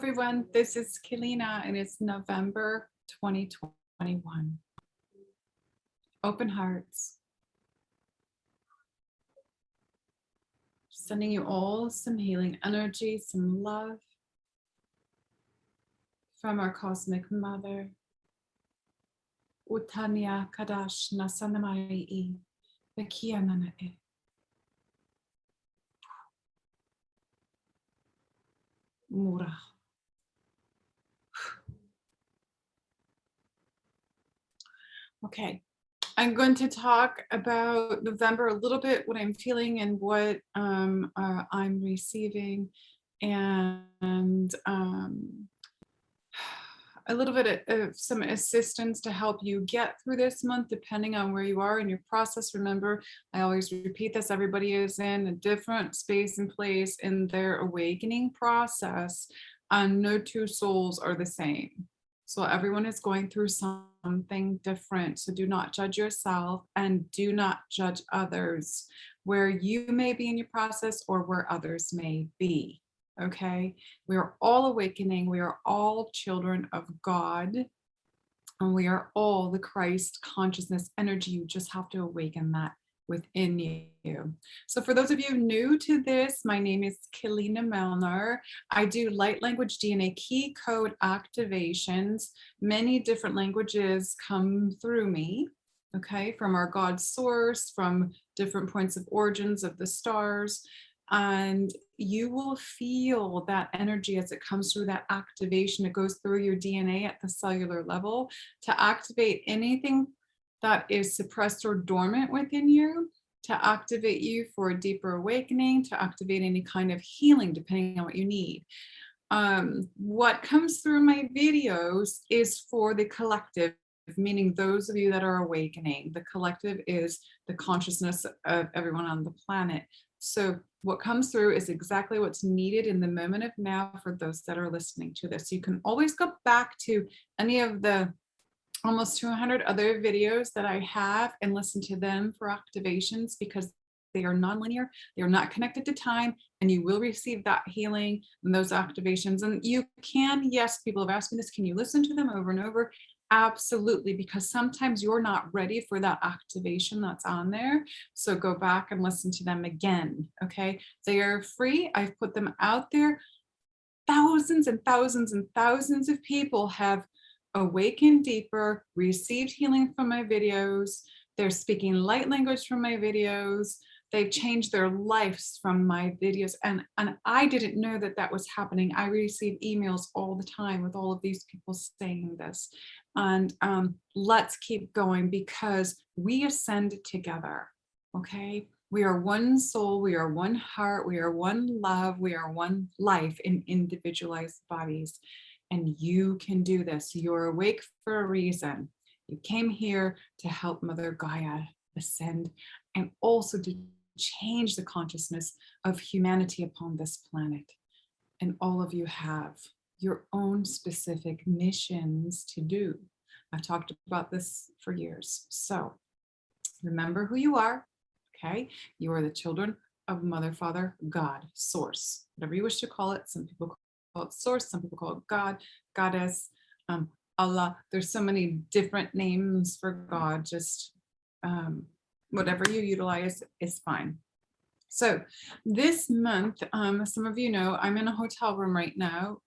everyone, this is Keleena and it's November 2021. Open hearts. Sending you all some healing energy, some love from our Cosmic Mother. Utanya Kadash Nasanamai Vekiananae. Mura. Okay, I'm going to talk about November a little bit, what I'm feeling and what I'm receiving, and a little bit of some assistance to help you get through this month, depending on where you are in your process. Remember, I always repeat this, everybody is in a different space and place in their awakening process, and no two souls are the same. So everyone is going through something different. So do not judge yourself and do not judge others where you may be in your process or where others may be. Okay, we are all awakening. We are all children of God, and we are all the Christ consciousness energy. You just have to awaken that within you. So for those of you new to this, my name is Keleena Melnar. I do light language DNA key code activations. Many different languages come through me, okay, from our God source, from different points of origins of the stars. And you will feel that energy as it comes through that activation. It goes through your DNA at the cellular level to activate anything that is suppressed or dormant within you, to activate you for a deeper awakening, to activate any kind of healing, depending on what you need. What comes through my videos is for the collective, meaning those of you that are awakening. The collective is the consciousness of everyone on the planet. So what comes through is exactly what's needed in the moment of now for those that are listening to this. You can always go back to any of the almost 200 other videos that I have and listen to them for activations, because they are nonlinear, they are not connected to time, and you will receive that healing and those activations. And you can, yes, people have asked me this, can you listen to them over and over? Absolutely, because sometimes you're not ready for that activation that's on there. So go back and listen to them again, okay? They are free. I've put them out there. Thousands and thousands and thousands of people have awakened deeper, received healing from my videos. They're speaking light language from my videos. They've changed their lives from my videos. And I didn't know that that was happening. I receive emails all the time with all of these people saying this. And let's keep going, because we ascend together, okay? We are one soul, we are one heart, we are one love, we are one life in individualized bodies. And you can do this. You're awake for a reason. You came here to help Mother Gaia ascend and also to change the consciousness of humanity upon this planet. And all of you have your own specific missions to do. I've talked about this for years. So remember who you are, okay? You are the children of Mother, Father, God, Source, whatever you wish to call it. Some people call it Source, some people call it God, Goddess, Allah. There's so many different names for God. Just whatever you utilize is fine. So this month, some of you know, I'm in a hotel room right now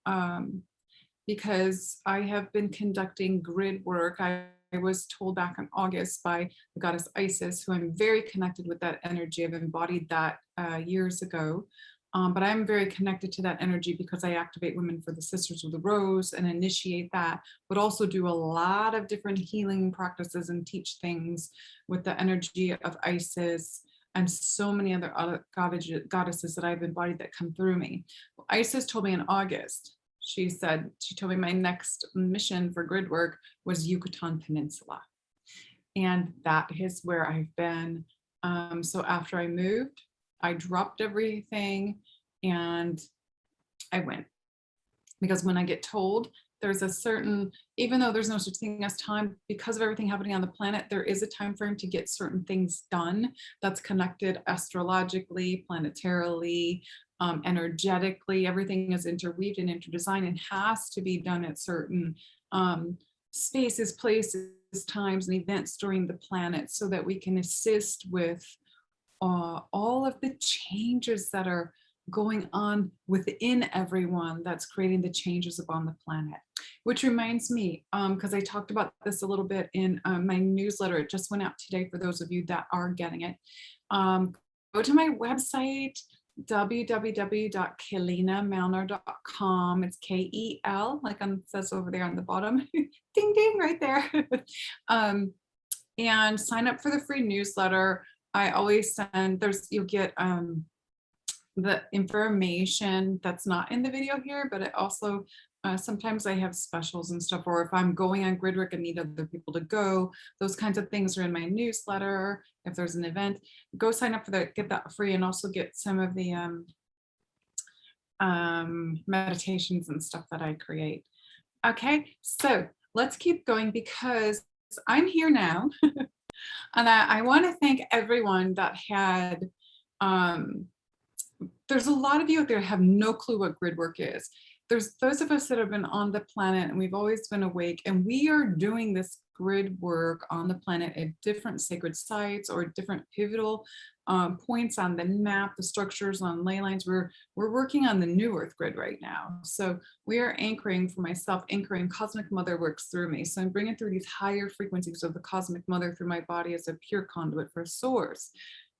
because I have been conducting grid work. I was told back in August by the goddess Isis, who I'm very connected with that energy. I've embodied that years ago. But I'm very connected to that energy because I activate women for the Sisters of the Rose and initiate that, but also do a lot of different healing practices and teach things with the energy of Isis and so many other goddesses that I've embodied that come through me. Well, Isis told me in August, she told me my next mission for grid work was Yucatan Peninsula. And that is where I've been. So after I moved, I dropped everything and I went, because when I get told there's a certain, even though there's no such thing as time, because of everything happening on the planet, there is a time frame to get certain things done that's connected astrologically, planetarily, energetically. Everything is interweaved and interdesigned and has to be done at certain spaces, places, times, and events during the planet so that we can assist with all of the changes that are going on within everyone that's creating the changes upon the planet. Which reminds me, because I talked about this a little bit in my newsletter, it just went out today for those of you that are getting it. Go to my website, www.keleenamalner.com. It's Kel, like it says over there on the bottom, ding ding right there. And sign up for the free newsletter. I always send, you'll get the information that's not in the video here, but it also, sometimes I have specials and stuff, or if I'm going on grid work and need other people to go, those kinds of things are in my newsletter. If there's an event, go sign up for that, get that free, and also get some of the meditations and stuff that I create. Okay, so let's keep going because I'm here now. And I want to thank everyone that had, there's a lot of you out there have no clue what grid work is. There's those of us that have been on the planet and we've always been awake, and we are doing this grid work on the planet at different sacred sites or different pivotal points on the map, the structures on ley lines. We're working on the new Earth grid right now. So we are anchoring, for myself, anchoring Cosmic Mother works through me. So I'm bringing through these higher frequencies of the Cosmic Mother through my body as a pure conduit for source.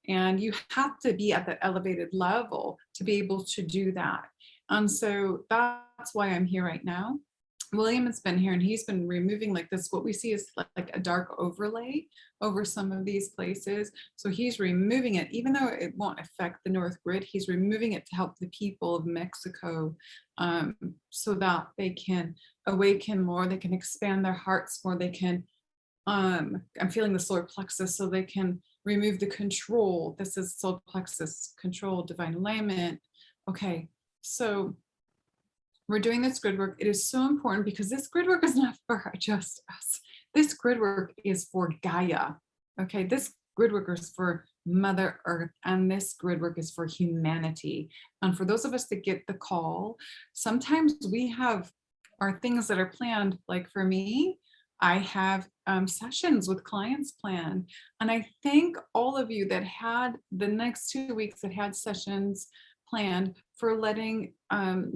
And you have to be at that elevated level to be able to do that. And so that's why I'm here right now. William has been here and he's been removing like this, what we see is like a dark overlay over some of these places. So he's removing it, even though it won't affect the North Grid, he's removing it to help the people of Mexico so that they can awaken more, they can expand their hearts more, they can, I'm feeling the solar plexus, so they can remove the control. This is solar plexus, control, divine alignment. Okay, so we're doing this grid work. It is so important because this grid work is not for just us. This grid work is for Gaia. Okay, this grid work is for Mother Earth, and this grid work is for humanity. And for those of us that get the call, sometimes we have our things that are planned. Like for me, I have sessions with clients planned. And I thank all of you that had the next 2 weeks that had sessions planned for letting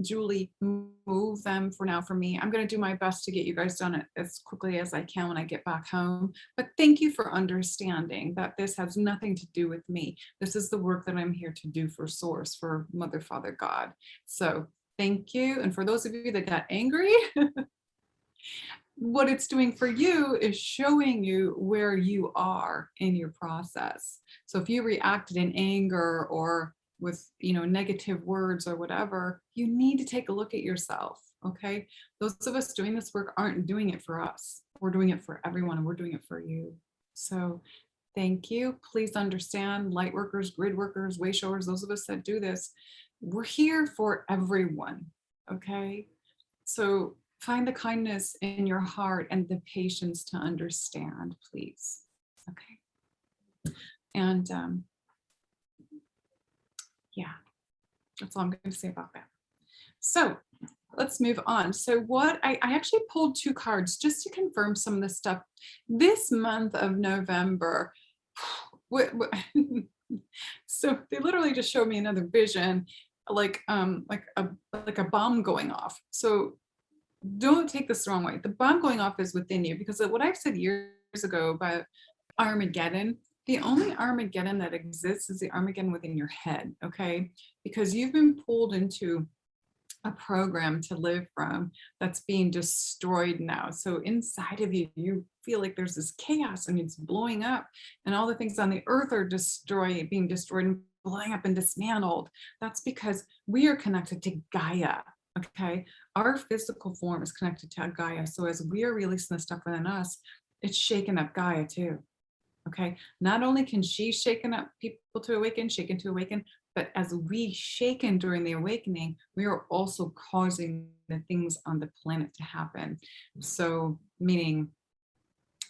Julie move them for now for me. I'm going to do my best to get you guys done it as quickly as I can when I get back home. But thank you for understanding that this has nothing to do with me. This is the work that I'm here to do for Source, for Mother, Father, God. So thank you. And for those of you that got angry, what it's doing for you is showing you where you are in your process. So if you reacted in anger or with, negative words or whatever, you need to take a look at yourself. Okay, those of us doing this work aren't doing it for us. We're doing it for everyone, and we're doing it for you. So thank you. Please understand, light workers, grid workers, way showers, those of us that do this, we're here for everyone. Okay, so find the kindness in your heart and the patience to understand, please. Okay, and yeah, that's all I'm going to say about that. So let's move on. So what I actually pulled 2 cards just to confirm some of the stuff this month of November. So they literally just showed me another vision, like a bomb going off. So don't take this the wrong way. The bomb going off is within you, because of what I've said years ago about Armageddon. The only Armageddon that exists is the Armageddon within your head, okay? Because you've been pulled into a program to live from that's being destroyed now. So inside of you, you feel like there's this chaos and it's blowing up, and all the things on the earth are being destroyed and blowing up and dismantled. That's because we are connected to Gaia, okay? Our physical form is connected to Gaia. So as we are releasing the stuff within us, it's shaking up Gaia too. Okay, not only can she shaken up people to awaken, shaken to awaken, But as we shaken during the awakening, we are also causing the things on the planet to happen. So meaning,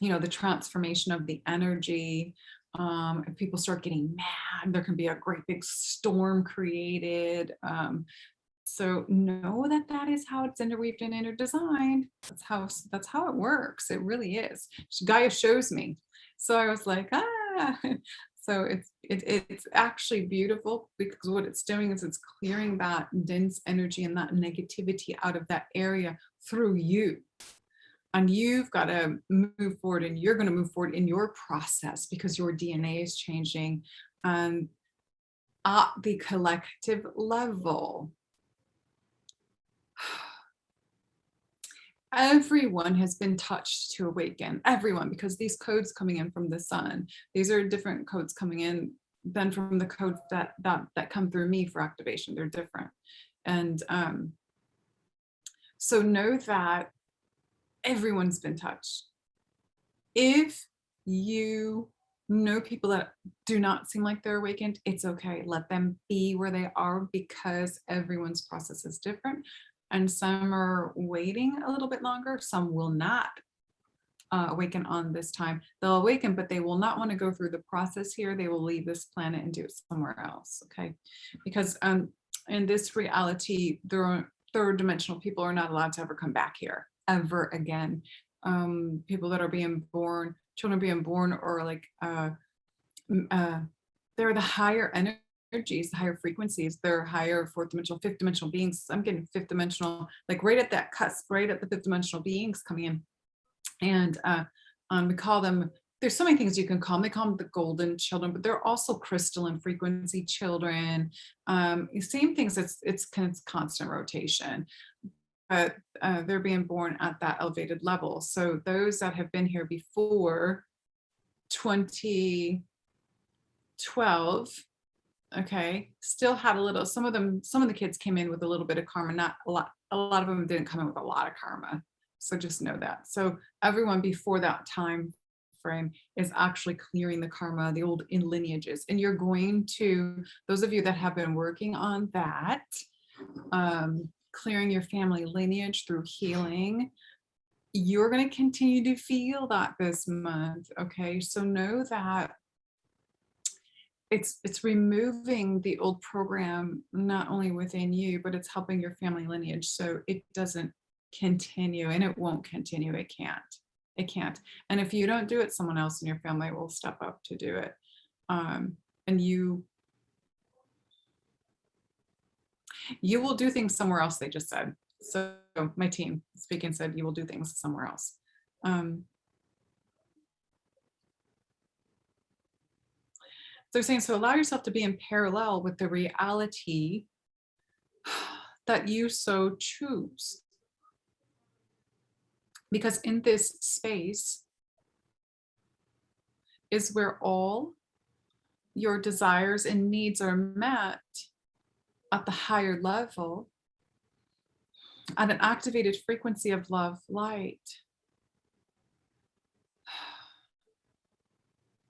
you know, the transformation of the energy. If people start getting mad, there can be a great big storm created. So know that that is how it's interweaved and interdesigned. That's how it works. It really is. Gaia shows me. So I was like, ah. So it's actually beautiful, because what it's doing is it's clearing that dense energy and that negativity out of that area through you. And you've got to move forward, and you're going to move forward in your process because your DNA is changing. And at the collective level, everyone has been touched to awaken. Everyone, because these codes coming in from the sun, these are different codes coming in than from the codes that come through me for activation. They're different. And so know that everyone's been touched. If you know people that do not seem like they're awakened, it's okay. Let them be where they are, because everyone's process is different. And some are waiting a little bit longer. Some will not awaken on this time. They'll awaken, but they will not want to go through the process here. They will leave this planet and do it somewhere else, okay? Because in this reality, third dimensional people are not allowed to ever come back here, ever again. People that are being born, children being born, or like, they're the higher energies, the higher frequencies, they're higher fourth dimensional, fifth dimensional beings. I'm getting fifth dimensional, like right at that cusp, right at the fifth dimensional beings coming in. And we call them, there's so many things you can call them. They call them the golden children, but they're also crystalline frequency children. Same things, it's constant rotation. But they're being born at that elevated level. So those that have been here before 2012, okay, still had a little, some of the kids came in with a little bit of karma, not a lot of them didn't come in with a lot of karma. So just know that. So everyone before that time frame is actually clearing the karma, the old in lineages. And you're going to, those of you that have been working on that, clearing your family lineage through healing, you're going to continue to feel that this month, okay? So know that it's removing the old program, not only within you, but it's helping your family lineage, so it doesn't continue, and it won't continue. It can't. And if you don't do it, someone else in your family will step up to do it. And you will do things somewhere else, they just said. So my team speaking said you will do things somewhere else. They're saying, so allow yourself to be in parallel with the reality that you so choose. Because in this space is where all your desires and needs are met at the higher level, at an activated frequency of love, light.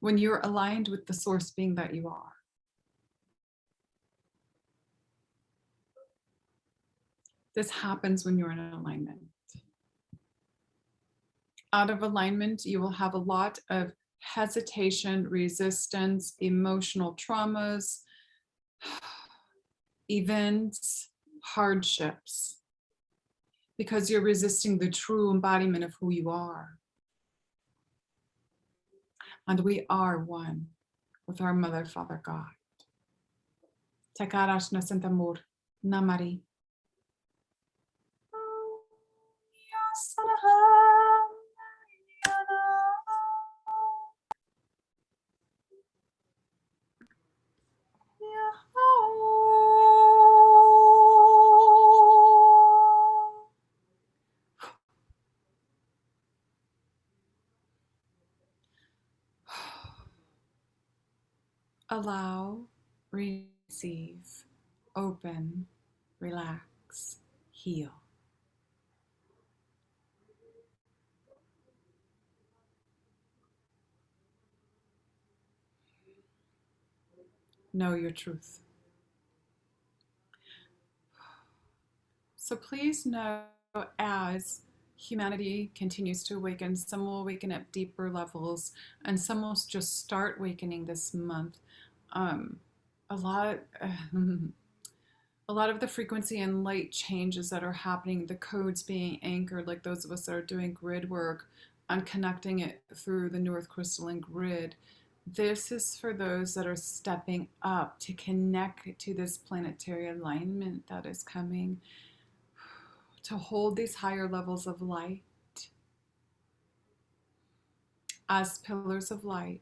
When you're aligned with the source being that you are. This happens when you're in alignment. Out of alignment, you will have a lot of hesitation, resistance, emotional traumas, events, hardships, because you're resisting the true embodiment of who you are. And we are one with our Mother, Father, God. Tekarash nasentamur, namari. Allow, receive, open, relax, heal. Know your truth. So please know, as humanity continues to awaken, some will awaken at deeper levels, and some will just start awakening this month. Um, a lot, a lot of the frequency and light changes that are happening, the codes being anchored, like those of us that are doing grid work and connecting it through the North Crystalline grid. This is for those that are stepping up to connect to this planetary alignment that is coming, to hold these higher levels of light as pillars of light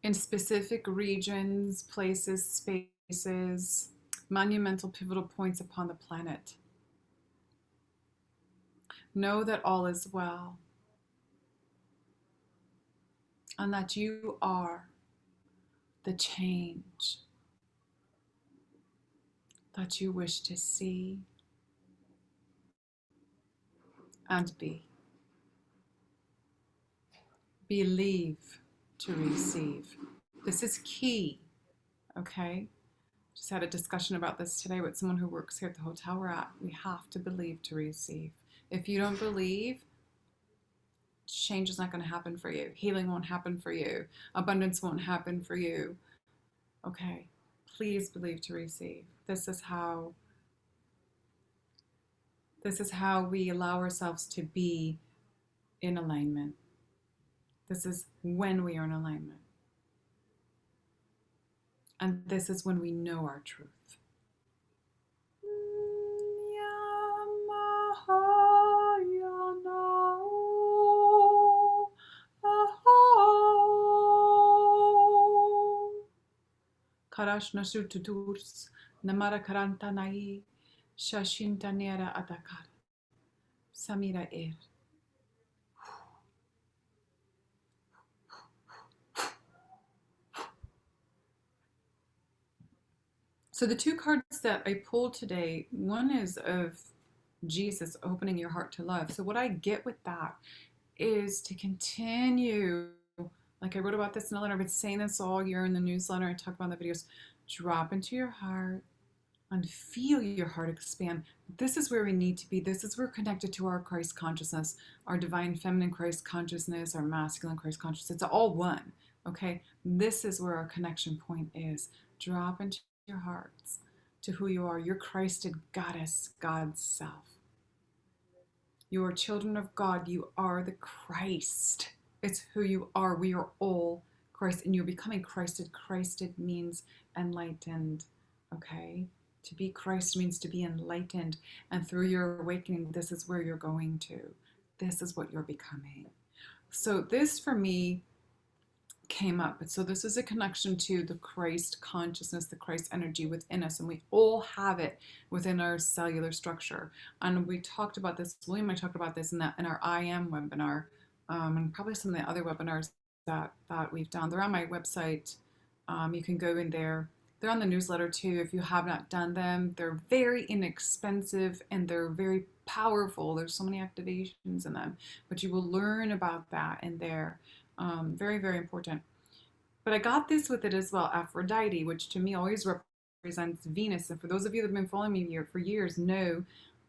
in specific regions, places, spaces, monumental pivotal points upon the planet. Know that all is well and that you are the change that you wish to see and be. Believe to receive. This is key, okay? Just had a discussion about this today with someone who works here at the hotel we're at. We have to believe to receive. If you don't believe, change is not going to happen for you. Healing won't happen for you. Abundance won't happen for you. Okay, please believe to receive. This is how we allow ourselves to be in alignment. This is when we are in alignment. And this is when we know our truth. Karash nasututurs, namara karanta nai, shashinta nera atakar, samira er. So the two cards that I pulled today, one is of Jesus opening your heart to love. So what I get with that is to continue, like I wrote about this in the letter, I've been saying this all year in the newsletter, I talk about in the videos, drop into your heart and feel your heart expand. This is where we need to be. This is where we're connected to our Christ consciousness, our divine feminine Christ consciousness, our masculine Christ consciousness. It's all one, okay? This is where our connection point is. Drop into your hearts to who you are, your Christed goddess, God's self. You are children of God. You are the Christ. It's who you are. We are all Christ, and you're becoming Christed. Christed means enlightened, okay? To be Christ means to be enlightened, and through your awakening, this is where you're going to. This is what you're becoming. So this, for me, came up. So this is a connection to the Christ consciousness, the Christ energy within us, and we all have it within our cellular structure. And we talked about this, William and I talked about this in our I Am webinar, and probably some of the other webinars that we've done. They're on my website. You can go in there. They're on the newsletter too if you have not done them. They're very inexpensive and they're very powerful. There's so many activations in them, but you will learn about that in there. Very, very important. But I got this with it as well, Aphrodite, which to me always represents Venus. And for those of you that have been following me here for years know,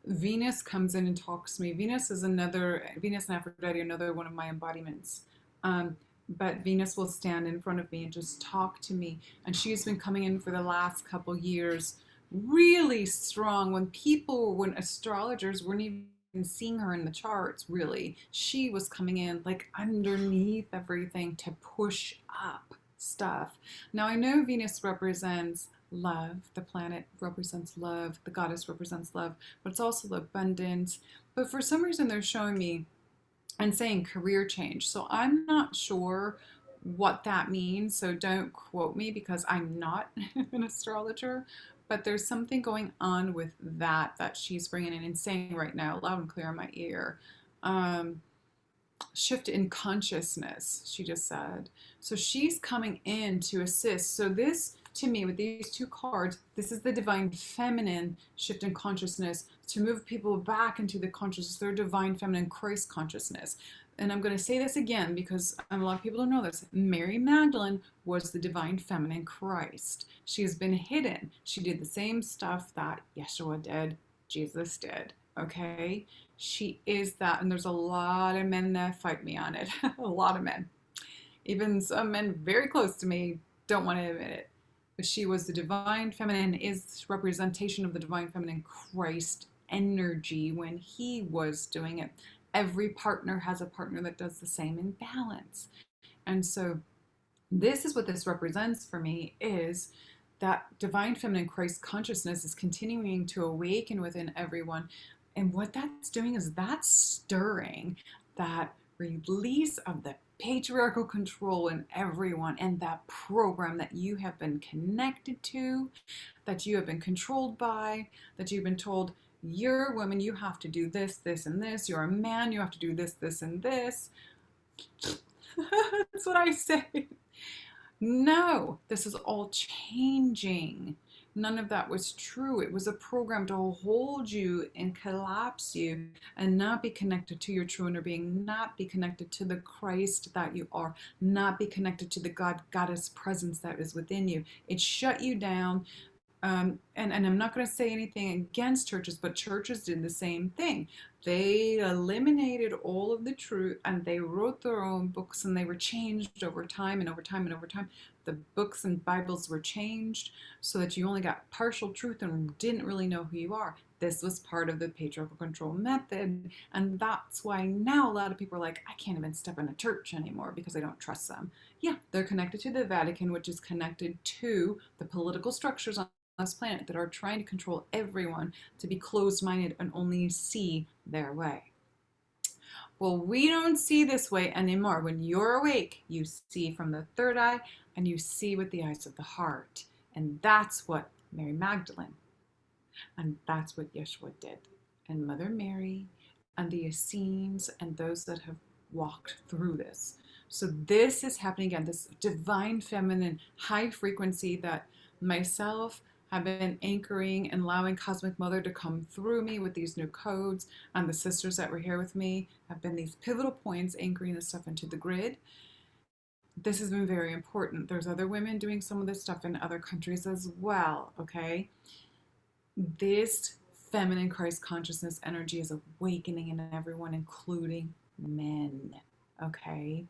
Venus comes in and talks to me. Venus and Aphrodite are another one of my embodiments. But Venus will stand in front of me and just talk to me. And she's been coming in for the last couple years really strong when astrologers weren't even seeing her in the charts, really. She was coming in like underneath everything to push up stuff. Now I know Venus represents love, the planet represents love, the goddess represents love, but it's also abundance. But for some reason they're showing me and saying career change. So I'm not sure what that means, so don't quote me because I'm not an astrologer, but there's something going on with that she's bringing in and saying right now, loud and clear in my ear. Shift in consciousness, she just said. So she's coming in to assist. So this, to me, with these two cards, this is the divine feminine shift in consciousness to move people back into the consciousness, their divine feminine Christ consciousness. And I'm going to say this again because a lot of people don't know this. Mary Magdalene was the divine feminine Christ. She has been hidden. She did the same stuff that Yeshua did Jesus did. Okay, she is that, and there's a lot of men that fight me on it. A lot of men, even some men very close to me, don't want to admit it. But she was the divine feminine, is representation of the divine feminine Christ energy when he was doing it. Every partner has a partner that does the same in balance. And so this is what this represents for me, is that divine feminine Christ consciousness is continuing to awaken within everyone. And what that's doing is that's stirring that release of the patriarchal control in everyone, and that program that you have been connected to, that you have been controlled by, that you've been told, you're a woman, you have to do this, this, and this. You're a man, you have to do this, this, and this. That's what I say. No, this is all changing. None of that was true. It was a program to hold you and collapse you and not be connected to your true inner being, not be connected to the Christ that you are, not be connected to the God, Goddess presence that is within you. It shut you down. And I'm not going to say anything against churches, but churches did the same thing. They eliminated all of the truth, and they wrote their own books, and they were changed over time and over time and over time. The books and Bibles were changed so that you only got partial truth and didn't really know who you are. This was part of the patriarchal control method, and that's why now a lot of people are like, I can't even step in a church anymore because I don't trust them. Yeah, they're connected to the Vatican, which is connected to the political structures on this planet that are trying to control everyone to be closed-minded and only see their way. Well, we don't see this way anymore. When you're awake, you see from the third eye, and you see with the eyes of the heart. And that's what Mary Magdalene, and that's what Yeshua did, and Mother Mary, and the Essenes, and those that have walked through this. So this is happening again, this divine feminine high frequency that myself have been anchoring and allowing Cosmic Mother to come through me with these new codes, and the sisters that were here with me have been these pivotal points anchoring this stuff into the grid. This has been very important. There's other women doing some of this stuff in other countries as well, okay? This feminine Christ consciousness energy is awakening in everyone, including men, okay?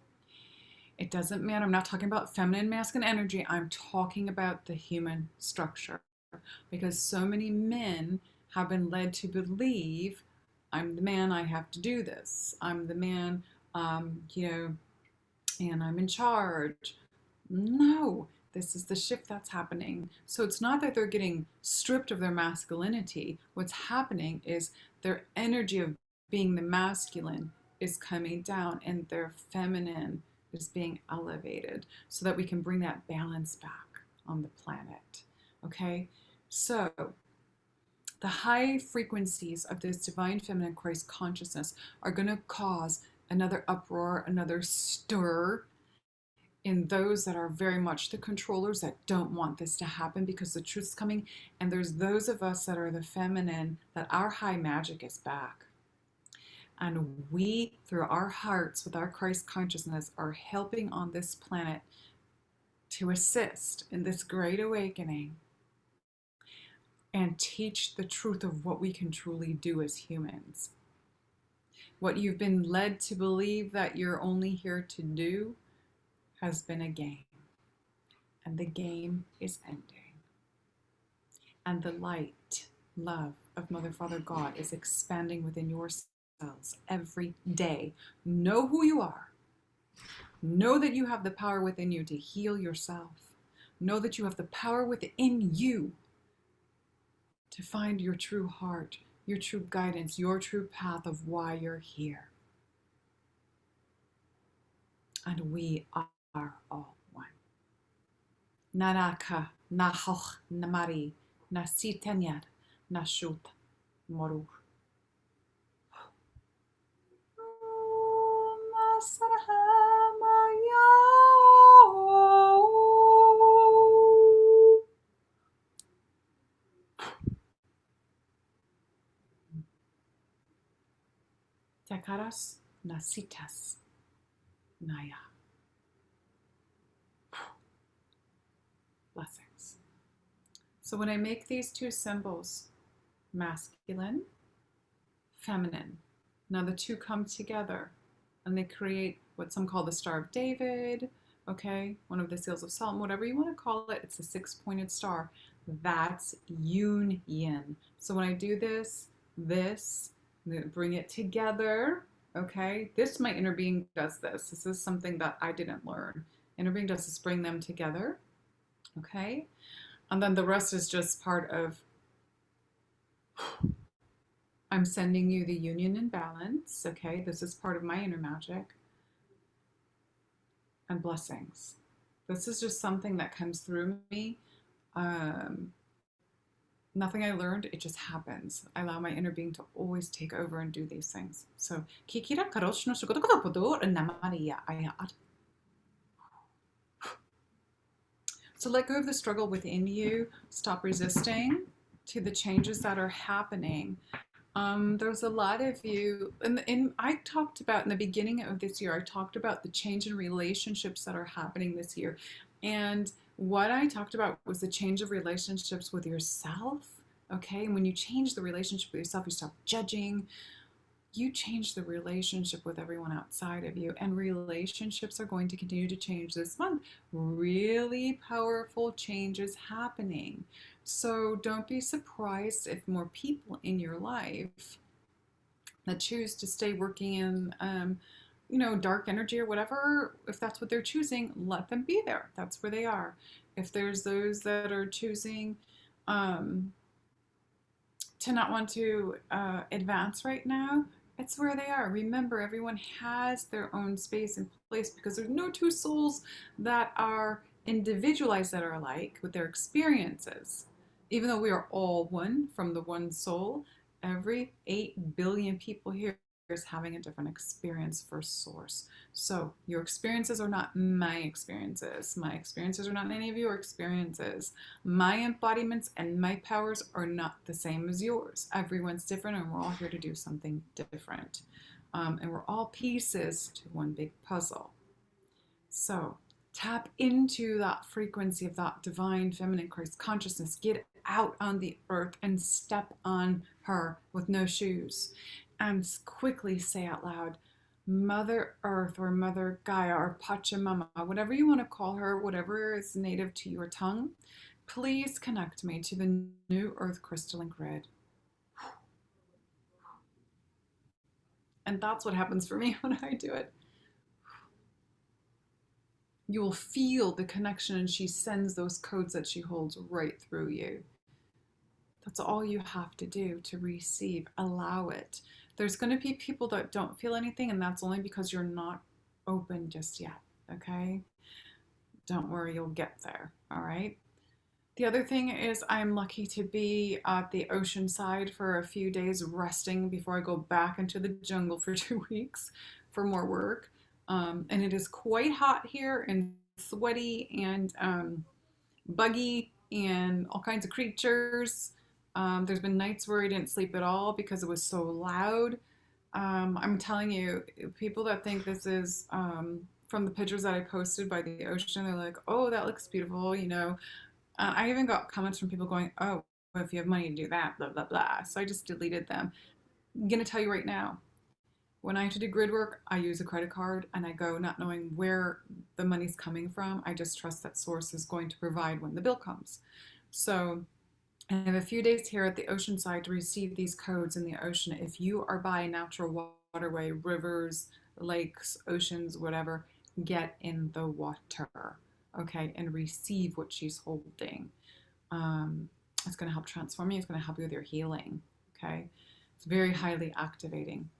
It doesn't matter. I'm not talking about feminine, masculine energy. I'm talking about the human structure, because so many men have been led to believe, I'm the man, I have to do this. I'm the man, and I'm in charge. No, this is the shift that's happening. So it's not that they're getting stripped of their masculinity. What's happening is their energy of being the masculine is coming down, and their feminine is being elevated so that we can bring that balance back on the planet. Okay? So the high frequencies of this divine feminine Christ consciousness are going to cause another uproar, another stir in those that are very much the controllers that don't want this to happen because the truth's coming. And there's those of us that are the feminine, that our high magic is back. And we, through our hearts, with our Christ consciousness, are helping on this planet to assist in this great awakening and teach the truth of what we can truly do as humans. What you've been led to believe that you're only here to do has been a game. And the game is ending. And the light, love of Mother, Father, God is expanding within yourselves every day. Know who you are. Know that you have the power within you to heal yourself. Know that you have the power within you to find your true heart, your true guidance, your true path of why you're here. And we are all one. Naraka, Nahoch, Namari, Nasitanyar, Nashut, Moru. Takaras, Nasitas, Naya. Blessings. So when I make these two symbols, masculine, feminine. Now the two come together and they create what some call the Star of David, okay? One of the seals of Solomon, whatever you want to call it. It's a six-pointed star. That's union. So when I do this, bring it together, okay? This, my inner being does this. This is something that I didn't learn. Inner being does is bring them together, okay? And then the rest is just part of, I'm sending you the union and balance, okay? This is part of my inner magic. And blessings. This is just something that comes through me. Nothing I learned, it just happens. I allow my inner being to always take over and do these things. So, so let go of the struggle within you. Stop resisting to the changes that are happening. There's a lot of you, and I talked about in the beginning of this year, I talked about the change in relationships that are happening this year. And what I talked about was the change of relationships with yourself, okay? And when you change the relationship with yourself, you stop judging, you change the relationship with everyone outside of you, and relationships are going to continue to change this month. Really powerful changes happening. So don't be surprised if more people in your life that choose to stay working in, dark energy or whatever, if that's what they're choosing, let them be there. That's where they are. If there's those that are choosing to not want to advance right now, it's where they are. Remember, everyone has their own space and place because there's no two souls that are individualized that are alike with their experiences. Even though we are all one from the one soul, every 8 billion people here is having a different experience for source. So your experiences are not my experiences. My experiences are not any of your experiences. My embodiments and my powers are not the same as yours. Everyone's different and we're all here to do something different. And we're all pieces to one big puzzle. So tap into that frequency of that divine feminine Christ consciousness. Get out on the earth and step on her with no shoes. And quickly say out loud, Mother Earth or Mother Gaia or Pachamama, whatever you want to call her, whatever is native to your tongue, please connect me to the new earth crystalline grid. And that's what happens for me when I do it. You will feel the connection and she sends those codes that she holds right through you. That's all you have to do to receive. Allow it. There's going to be people that don't feel anything, and that's only because you're not open just yet, okay? Don't worry, you'll get there, all right? The other thing is I'm lucky to be at the ocean side for a few days resting before I go back into the jungle for 2 weeks for more work. And it is quite hot here and sweaty and buggy and all kinds of creatures. There's been nights where I didn't sleep at all because it was so loud. I'm telling you, people that think this is from the pictures that I posted by the ocean, they're like, oh, that looks beautiful, I even got comments from people going, oh, if you have money to do that, blah, blah, blah. So I just deleted them. I'm going to tell you right now, when I have to do grid work, I use a credit card and I go not knowing where the money's coming from. I just trust that source is going to provide when the bill comes. So I have a few days here at the ocean side to receive these codes in the ocean. If you are by a natural waterway, rivers, lakes, oceans, whatever, get in the water, okay, and receive what she's holding. It's going to help transform you. It's going to help you with your healing, okay? It's very highly activating.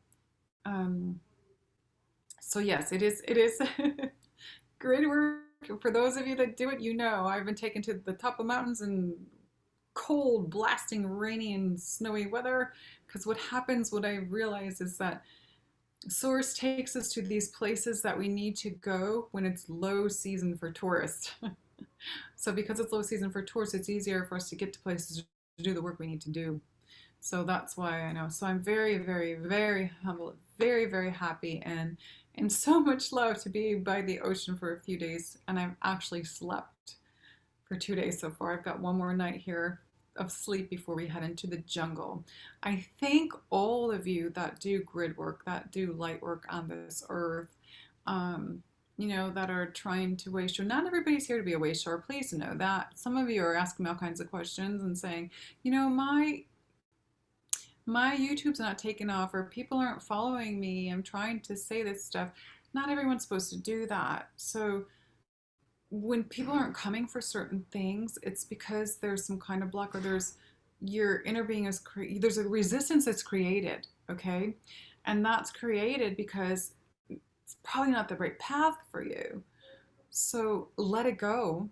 So yes, it is great work. For those of you that do it, I've been taken to the top of mountains and cold, blasting, rainy and snowy weather, because what I realize is that Source takes us to these places that we need to go when it's low season for tourists. So because it's low season for tourists, it's easier for us to get to places to do the work we need to do. So that's why I know. So I'm very, very, very humble, very, very happy, and so much love to be by the ocean for a few days. And I've actually slept for 2 days so far. I've got one more night here of sleep before we head into the jungle. I thank all of you that do grid work, that do light work on this earth, you know, that are trying to waste your, not everybody's here to be a wayshower, please know that. Some of you are asking me all kinds of questions and saying, you know, my YouTube's not taking off, or people aren't following me. I'm trying to say this stuff. Not everyone's supposed to do that. So when people aren't coming for certain things, it's because there's some kind of block, or there's your inner being is there's a resistance that's created, okay? And that's created because it's probably not the right path for you. So let it go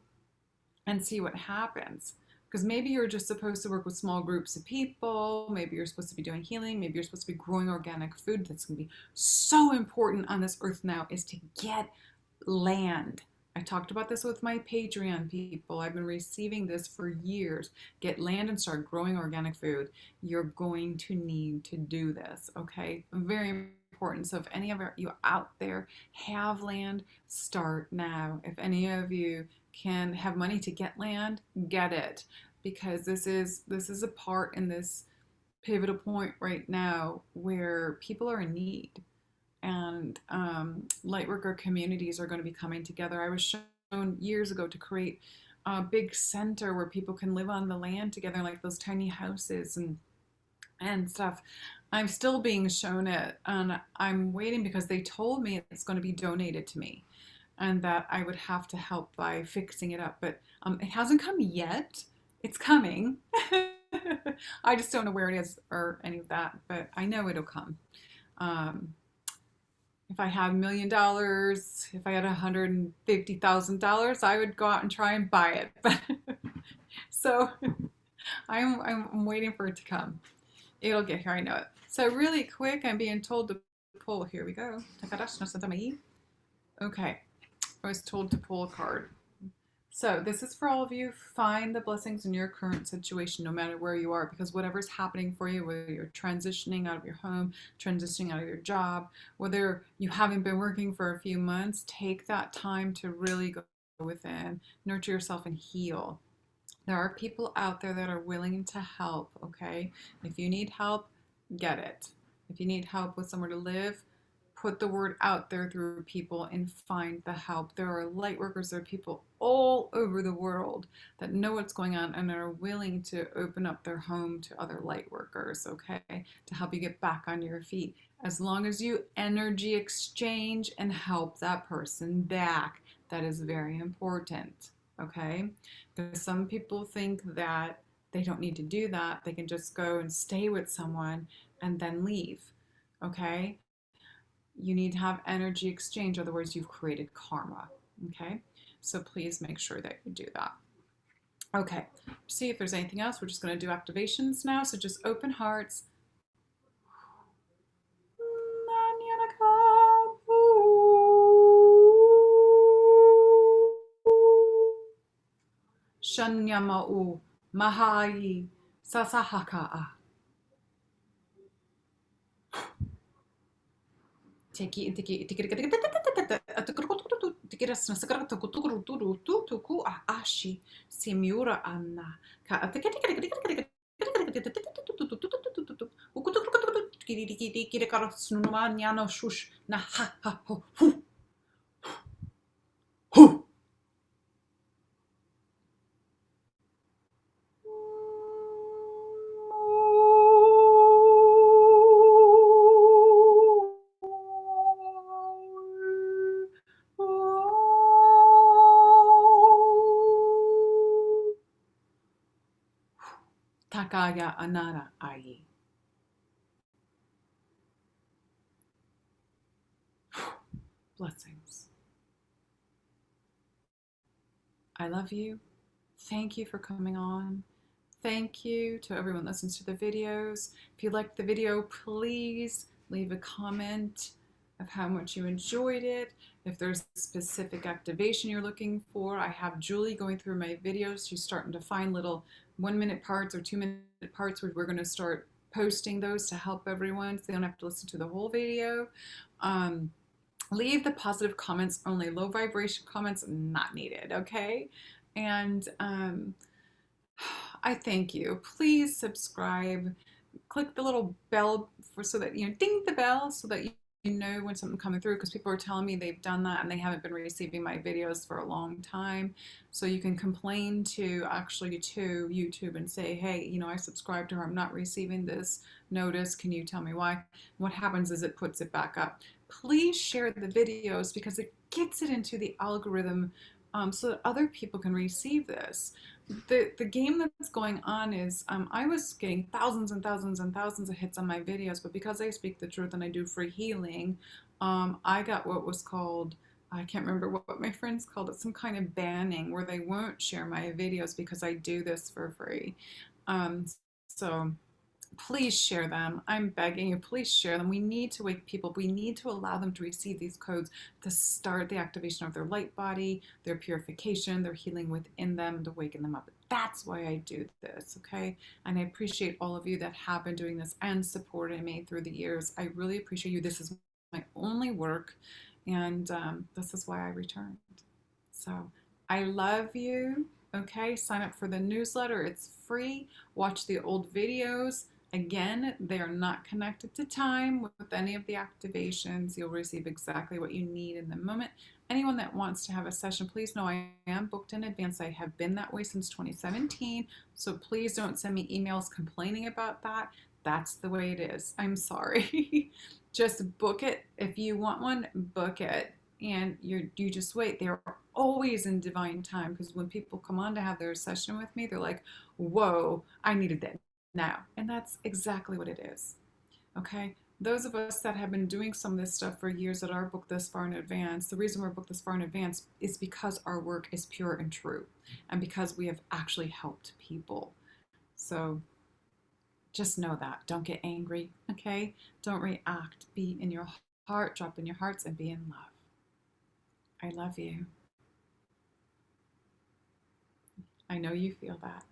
and see what happens. Because maybe you're just supposed to work with small groups of people. Maybe you're supposed to be doing healing. Maybe you're supposed to be growing organic food. That's going to be so important on this earth now, is to get land. I talked about this with my Patreon people. I've been receiving this for years. Get land and start growing organic food. You're going to need to do this, okay? Very important. So if any of you out there have land, start now. If any of you can have money to get land, get it, because this is a part in this pivotal point right now where people are in need, and lightworker communities are going to be coming together. I was shown years ago to create a big center where people can live on the land together, like those tiny houses and stuff. I'm still being shown it, and I'm waiting because they told me it's going to be donated to me, and that I would have to help by fixing it up. But it hasn't come yet. It's coming. I just don't know where it is or any of that, but I know it'll come. If I had $1 million, if I had $150,000, I would go out and try and buy it. But so I'm waiting for it to come. It'll get here, I know it. So really quick, I'm being told to pull. Here we go. Okay. I was told to pull a card. So this is for all of you. Find the blessings in your current situation, no matter where you are, because whatever's happening for you, whether you're transitioning out of your home, transitioning out of your job, whether you haven't been working for a few months, take that time to really go within, nurture yourself, and heal. There are people out there that are willing to help, okay? If you need help, get it. If you need help with somewhere to live, put the word out there through people and find the help. There are light workers, there are people all over the world that know what's going on and are willing to open up their home to other light workers, okay, to help you get back on your feet. As long as you energy exchange and help that person back, that is very important, okay? Because some people think that they don't need to do that. They can just go and stay with someone and then leave, okay? You need to have energy exchange, otherwise you've created karma, okay? So please make sure that you do that. Okay, see if there's anything else. We're just going to do activations now, so just open hearts. Shanyama'u Mahai Sasahaka'a. Tiki tiki tiki tiki ashi simura anna ka shush na ha ha ho hu. Takaya anara ai. Blessings. I love you. Thank you for coming on. Thank you to everyone that listens to the videos. If you liked the video, please leave a comment of how much you enjoyed it. If there's a specific activation you're looking for, I have Julie going through my videos. She's starting to find little 1-minute parts or 2-minute parts where we're going to start posting those to help everyone so they don't have to listen to the whole video. Leave the positive comments only. Low vibration comments not needed, okay? And I thank you. Please subscribe. Click the little bell so that ding the bell so that you know when something coming through, because people are telling me they've done that and they haven't been receiving my videos for a long time. So you can complain to YouTube and say, hey, I subscribed to her, I'm not receiving this notice, can you tell me why? What happens is it puts it back up. Please share the videos because it gets it into the algorithm, so that other people can receive this. The game that's going on is, I was getting thousands and thousands and thousands of hits on my videos, but because I speak the truth and I do free healing, I got what was called, I can't remember what my friends called it, some kind of banning where they won't share my videos because I do this for free. So please share them. I'm begging you, please share them. We need to wake people. We need to allow them to receive these codes to start the activation of their light body, their purification, their healing within them, to waken them up. That's why I do this, okay? And I appreciate all of you that have been doing this and supported me through the years. I really appreciate you. This is my only work, and this is why I returned. So I love you. Okay, sign up for the newsletter. It's free. Watch the old videos. Again, they are not connected to time with any of the activations. You'll receive exactly what you need in the moment. Anyone that wants to have a session, please know I am booked in advance. I have been that way since 2017. So please don't send me emails complaining about that. That's the way it is. I'm sorry. Just book it. If you want one, book it. And you just wait. They're always in divine time, because when people come on to have their session with me, they're like, whoa, I needed that now. And that's exactly what it is. Okay? Those of us that have been doing some of this stuff for years that are booked this far in advance, the reason we're booked this far in advance is because our work is pure and true, and because we have actually helped people. So just know that. Don't get angry, okay? Don't react. Be in your heart, drop in your hearts, and be in love. I love you. I know you feel that.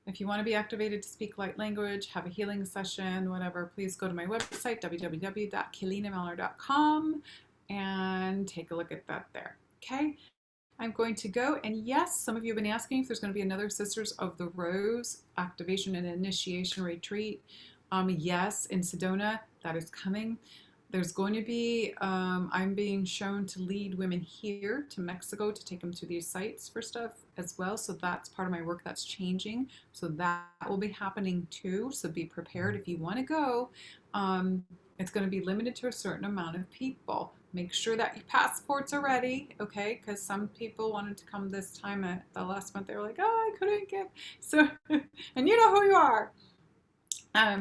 If you want to be activated to speak light language, have a healing session, whatever, please go to my website, www.keleenamalner.com, and take a look at that there. Okay? I'm going to go, and yes, some of you have been asking if there's going to be another Sisters of the Rose activation and initiation retreat. Yes, in Sedona, that is coming. There's going to be, I'm being shown to lead women here to Mexico to take them to these sites for stuff as well. So that's part of my work that's changing. So that will be happening too. So be prepared if you want to go. It's going to be limited to a certain amount of people. Make sure that your passports are ready, okay? Because some people wanted to come this time at the last month. They were like, oh, I couldn't get, so, and you know who you are.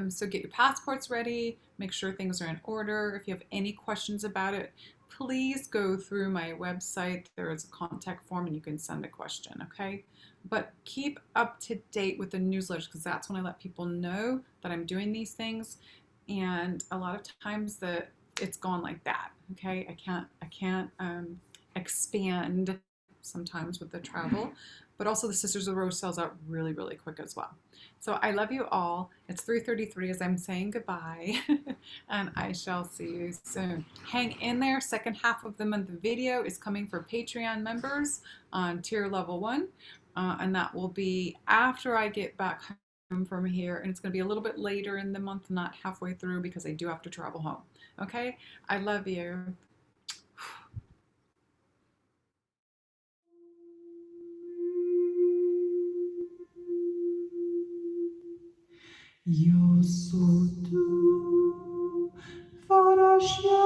So get your passports ready, make sure things are in order. If you have any questions about it, please go through my website. There is a contact form and you can send a question, okay? But keep up to date with the newsletters, because that's when I let people know that I'm doing these things. And a lot of times it's gone like that, okay? I can't expand sometimes with the travel, but also the Sisters of the Rose sells out really, really quick as well. So I love you all. It's 3:33 as I'm saying goodbye, and I shall see you soon. Hang in there. Second half of the month video is coming for Patreon members on tier level 1, and that will be after I get back home from here, and it's going to be a little bit later in the month, not halfway through, because I do have to travel home. Okay? I love you. Io so tu, farascia